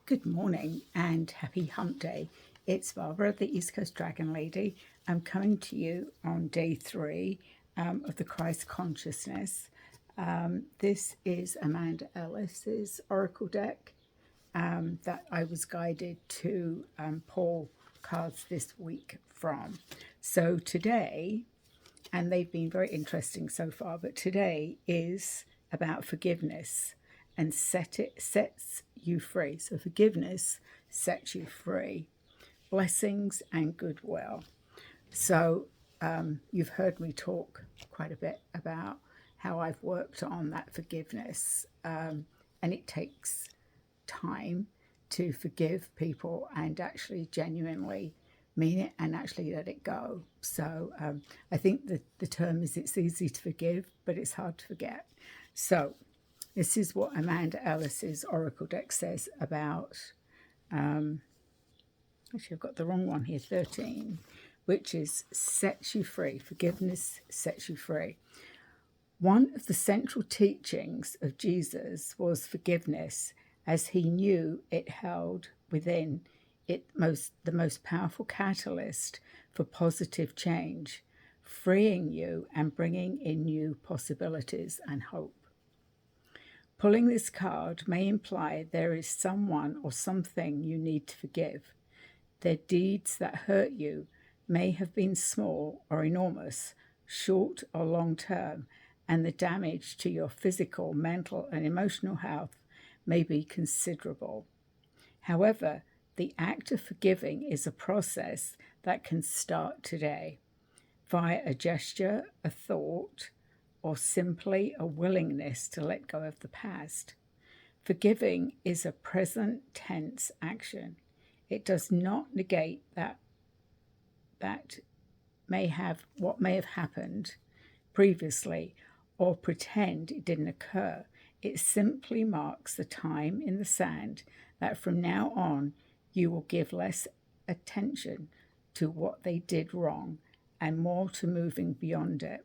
Good morning and happy hump day. It's Barbara, the East Coast Dragon Lady. I'm coming to you on day 3 of the Christ Consciousness. This is Amanda Ellis's Oracle deck that I was guided to pull cards this week from. So today, and they've been very interesting so far, but today is about forgiveness and sets you free. So forgiveness sets you free. Blessings and goodwill. So you've heard me talk quite a bit about how I've worked on that forgiveness, and it takes time to forgive people and actually genuinely mean it and actually let it go. So I think the term is it's easy to forgive, but it's hard to forget. So this is what Amanda Ellis's Oracle deck says about, actually I've got the wrong one here, 13, which is sets you free. Forgiveness sets you free. One of the central teachings of Jesus was forgiveness, as he knew it held within it the most powerful catalyst for positive change, freeing you and bringing in new possibilities and hope. Pulling this card may imply there is someone or something you need to forgive. Their deeds that hurt you may have been small or enormous, short or long term, and the damage to your physical, mental, and emotional health may be considerable. However, the act of forgiving is a process that can start today via a gesture, a thought, or simply a willingness to let go of the past. Forgiving is a present tense action. It does not negate what may have happened previously or pretend it didn't occur. It simply marks the time in the sand that from now on you will give less attention to what they did wrong and more to moving beyond it.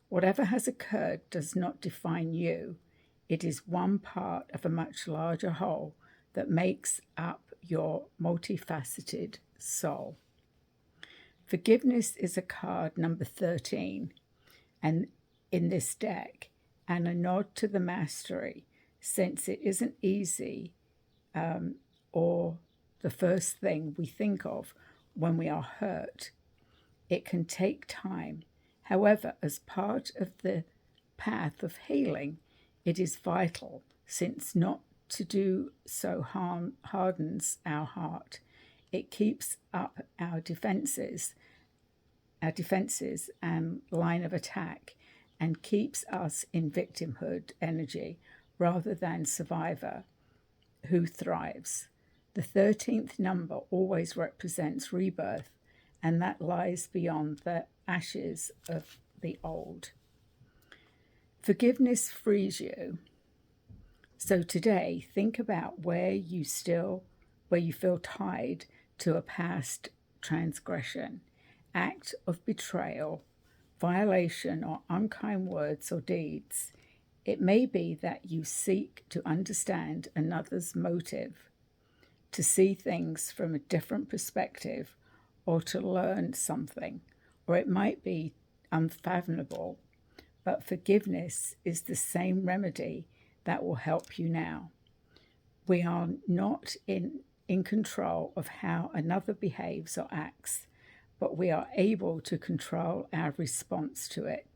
Whatever has occurred does not define you. It is one part of a much larger whole that makes up your multifaceted soul. Forgiveness is a card number 13 and in this deck, and a nod to the mastery, since it isn't easy or the first thing we think of when we are hurt. It can take time. However, as part of the path of healing, it is vital, since not to do so hardens our heart. It keeps up our defenses and line of attack, and keeps us in victimhood energy rather than survivor who thrives. The 13th number always represents rebirth, and that lies beyond the ashes of the old. Forgiveness frees you. So today, think about where you feel tied to a past transgression, act of betrayal, violation, or unkind words or deeds. It may be that you seek to understand another's motive, to see things from a different perspective, or to learn something, or it might be unfathomable, but forgiveness is the same remedy that will help you now. We are not in control of how another behaves or acts, but we are able to control our response to it.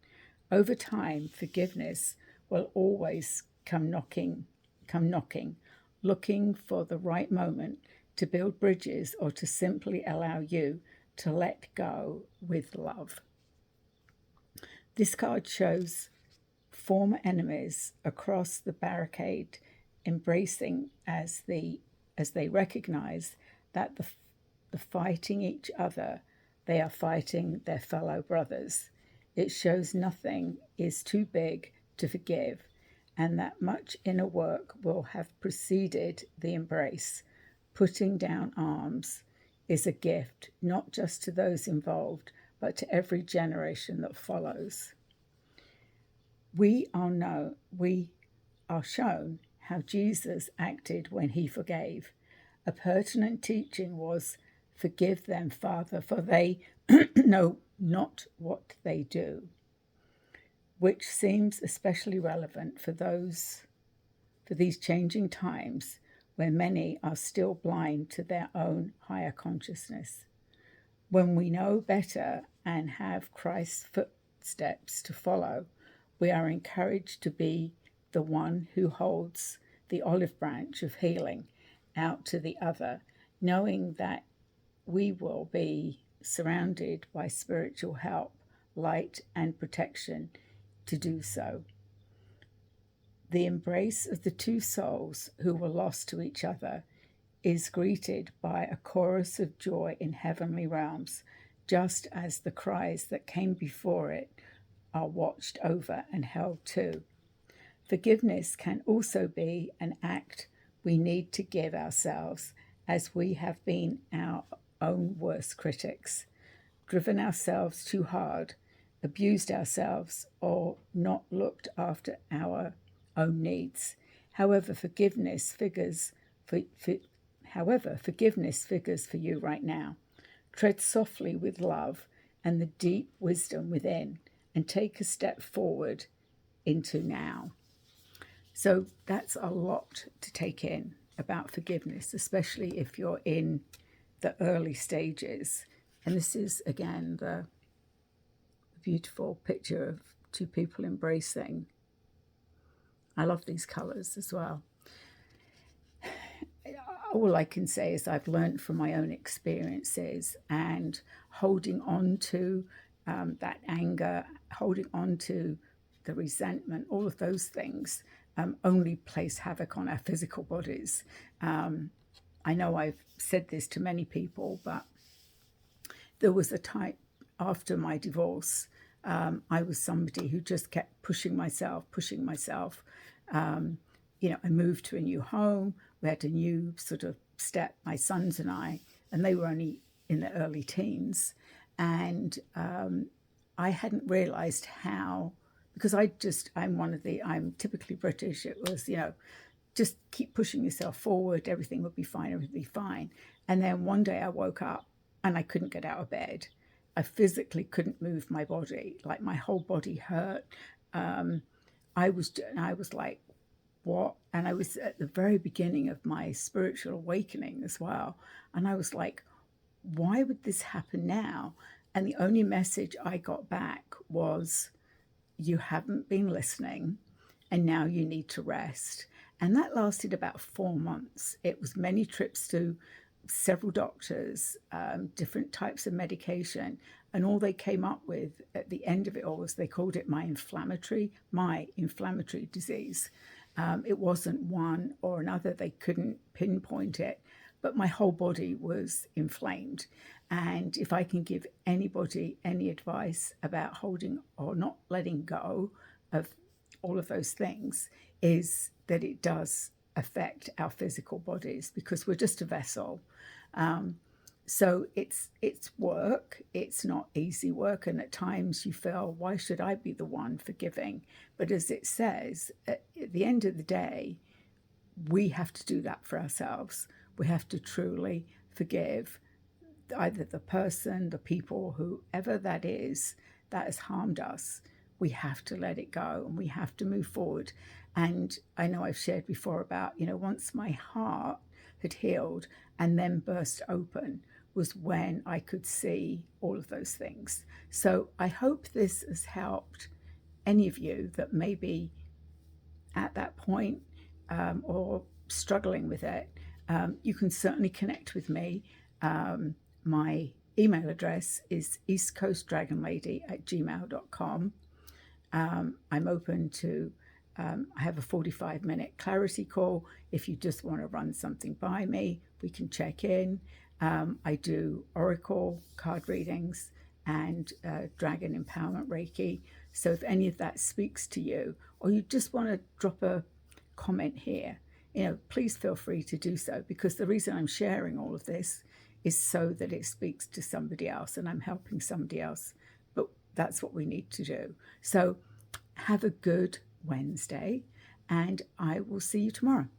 Over time, forgiveness will always come knocking, looking for the right moment to build bridges or to simply allow you to let go with love. This card shows former enemies across the barricade embracing as they recognize that the fighting each other, they are fighting their fellow brothers. It shows nothing is too big to forgive, and that much inner work will have preceded the embrace. Putting down arms is a gift, not just to those involved, but to every generation that follows. We are shown how Jesus acted when he forgave. A pertinent teaching was, "Forgive them, Father, for they know not what they do," which seems especially relevant for these changing times where many are still blind to their own higher consciousness. When we know better and have Christ's footsteps to follow, we are encouraged to be the one who holds the olive branch of healing out to the other, knowing that we will be surrounded by spiritual help, light, and protection to do so. The embrace of the two souls who were lost to each other is greeted by a chorus of joy in heavenly realms, just as the cries that came before it are watched over and held too. Forgiveness can also be an act we need to give ourselves, as we have been our own worst critics, driven ourselves too hard, abused ourselves, or not looked after our own needs. However, forgiveness figures for you right now. Tread softly with love and the deep wisdom within, and take a step forward into now. So that's a lot to take in about forgiveness, especially if you're in the early stages. And this is, again, the beautiful picture of two people embracing. I love these colours as well. All I can say is I've learned from my own experiences, and holding on to that anger, holding on to the resentment, all of those things only place havoc on our physical bodies. I know I've said this to many people, but there was a time after my divorce, I was somebody who just kept pushing myself. I moved to a new home. We had a new sort of step, my sons and I, and they were only in their early teens. And I hadn't realized how, because I'm typically British. It was, just keep pushing yourself forward. Everything would be fine. And then one day I woke up and I couldn't get out of bed. I physically couldn't move my body. Like, my whole body hurt. I was like, what? And I was at the very beginning of my spiritual awakening as well. And I was like, why would this happen now? And the only message I got back was, you haven't been listening, and now you need to rest. And that lasted about 4 months. It was many trips to several doctors, different types of medication, and all they came up with at the end of it all was, they called it my inflammatory disease. It wasn't one or another. They couldn't pinpoint it, but my whole body was inflamed. And if I can give anybody any advice about holding or not letting go of all of those things, is that it does affect our physical bodies, because we're just a vessel. So it's work. It's not easy work. And at times you feel, why should I be the one forgiving? But as it says, at the end of the day, we have to do that for ourselves. We have to truly forgive either the person, the people, whoever that is that has harmed us. We have to let it go, and we have to move forward. And I know I've shared before about, once my heart had healed and then burst open, was when I could see all of those things. So I hope this has helped any of you that may be at that point or struggling with it. You can certainly connect with me. My email address is eastcoastdragonlady@gmail.com. I'm open to, I have a 45-minute clarity call. If you just want to run something by me, we can check in. I do oracle card readings and dragon empowerment Reiki. So if any of that speaks to you, or you just want to drop a comment here, please feel free to do so, because the reason I'm sharing all of this is so that it speaks to somebody else and I'm helping somebody else. But that's what we need to do. So have a good Wednesday, and I will see you tomorrow.